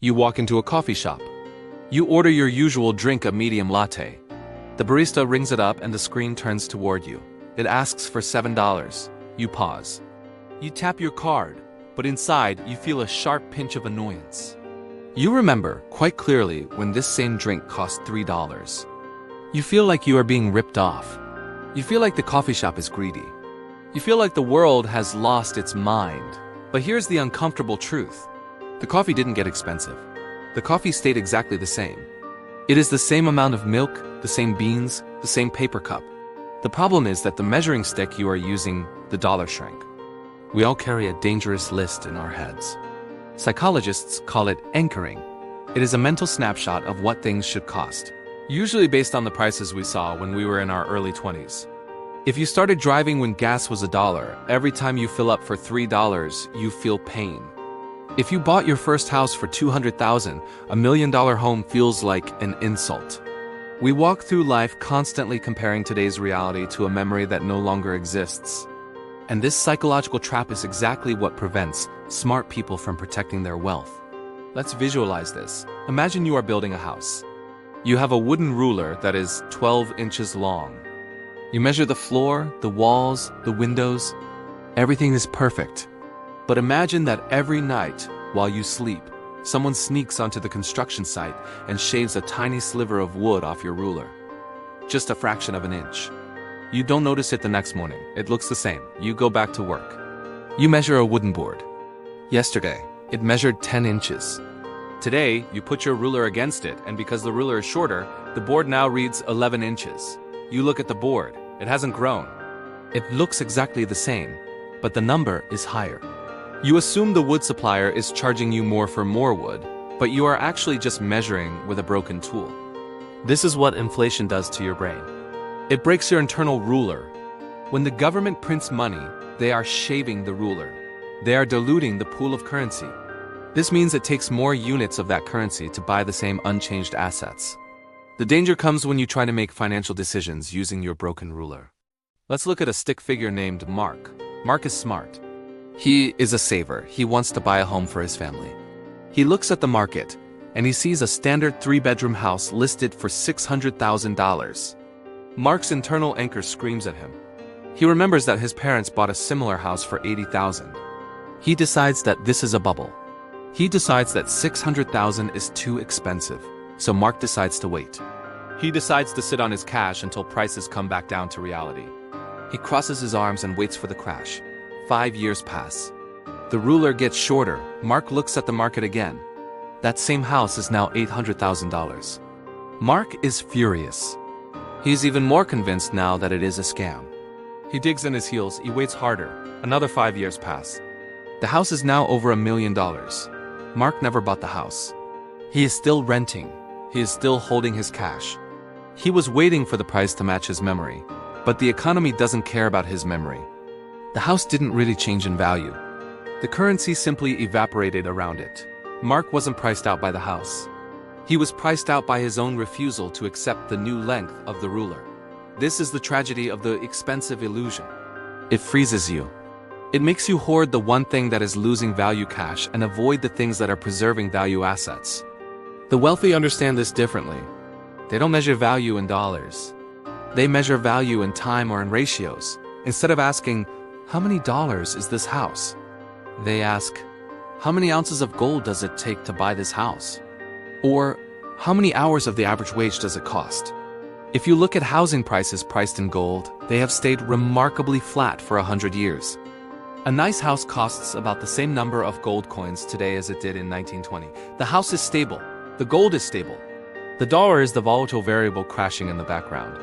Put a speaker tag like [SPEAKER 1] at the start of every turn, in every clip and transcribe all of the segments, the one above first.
[SPEAKER 1] You walk into a coffee shop. You order your usual drink, a medium latte. The barista rings it up and the screen turns toward you. It asks for $7. You pause. You tap your card, but inside you feel a sharp pinch of annoyance. You remember quite clearly when this same drink cost $3. You feel like you are being ripped off. You feel like the coffee shop is greedy. You feel like the world has lost its mind. But here's the uncomfortable truth. The coffee didn't get expensive. The coffee stayed exactly the same. It is the same amount of milk, the same beans, the same paper cup. The problem is that the measuring stick you are using, the dollar shrank. We all carry a dangerous list in our heads. Psychologists call it anchoring. It is a mental snapshot of what things should cost, usually based on the prices we saw when we were in our early 20s. If you started driving when gas was $1, every time you fill up for $3, you feel pain. If you bought your first house for $200,000, $1 million home feels like an insult. We walk through life constantly comparing today's reality to a memory that no longer exists. And this psychological trap is exactly what prevents smart people from protecting their wealth. Let's visualize this. Imagine you are building a house. You have a wooden ruler that is 12 inches long. You measure the floor, the walls, the windows. Everything is perfect. But imagine that every night, while you sleep, someone sneaks onto the construction site and shaves a tiny sliver of wood off your ruler. Just a fraction of an inch. You don't notice it the next morning. It looks the same. You go back to work. You measure a wooden board. Yesterday, it measured 10 inches. Today, you put your ruler against it, and because the ruler is shorter, the board now reads 11 inches. You look at the board. It hasn't grown. It looks exactly the same, but the number is higher. You assume the wood supplier is charging you more for more wood, but you are actually just measuring with a broken tool. This is what inflation does to your brain. It breaks your internal ruler. When the government prints money, they are shaving the ruler. They are diluting the pool of currency. This means it takes more units of that currency to buy the same unchanged assets. The danger comes when you try to make financial decisions using your broken ruler. Let's look at a stick figure named Mark. Mark is smart. He is a saver. He wants to buy a home for his family. He looks at the market, and he sees a standard 3-bedroom house listed for $600,000. Mark's internal anchor screams at him. He remembers that his parents bought a similar house for $80,000. He decides that this is a bubble. He decides that $600,000 is too expensive, so Mark decides to wait. He decides to sit on his cash until prices come back down to reality. He crosses his arms and waits for the crash. 5 years pass. The ruler gets shorter. Mark looks at the market again. That same house is now $800,000. Mark is furious. He's even more convinced now that it is a scam. He digs in his heels. He waits harder. Another 5 years pass. The house is now over $1 million. Mark never bought the house. He is still renting. He is still holding his cash. He was waiting for the price to match his memory, but the economy doesn't care about his memory. The house didn't really change in value. The currency simply evaporated around it. Mark wasn't priced out by the house. He was priced out by his own refusal to accept the new length of the ruler. This is the tragedy of the expensive illusion. It freezes you. It makes you hoard the one thing that is losing value, cash, and avoid the things that are preserving value, assets. The wealthy understand this differently. They don't measure value in dollars. They measure value in time or in ratios. Instead of asking, "How many dollars is this house?" they ask, "How many ounces of gold does it take to buy this house?" Or, "How many hours of the average wage does it cost?" If you look at housing prices priced in gold, they have stayed remarkably flat for 100 years. A nice house costs about the same number of gold coins today as it did in 1920. The house is stable. The gold is stable. The dollar is the volatile variable crashing in the background.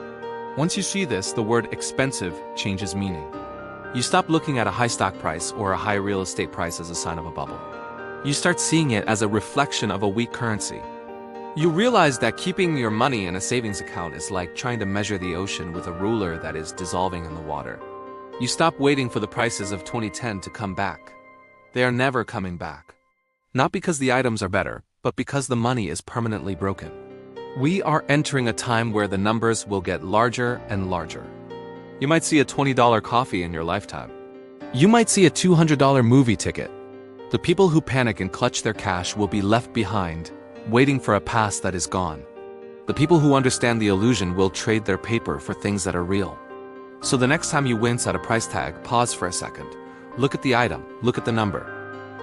[SPEAKER 1] Once you see this, the word expensive changes meaning. You stop looking at a high stock price or a high real estate price as a sign of a bubble. You start seeing it as a reflection of a weak currency. You realize that keeping your money in a savings account is like trying to measure the ocean with a ruler that is dissolving in the water. You stop waiting for the prices of 2010 to come back. They are never coming back. Not because the items are better, but because the money is permanently broken. We are entering a time where the numbers will get larger and larger. You might see a $20 coffee in your lifetime. You might see a $200 movie ticket. The people who panic and clutch their cash will be left behind, waiting for a past that is gone. The people who understand the illusion will trade their paper for things that are real. So the next time you wince at a price tag, pause for a second. Look at the item, look at the number.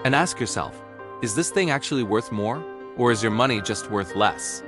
[SPEAKER 1] And ask yourself, is this thing actually worth more? Or is your money just worth less?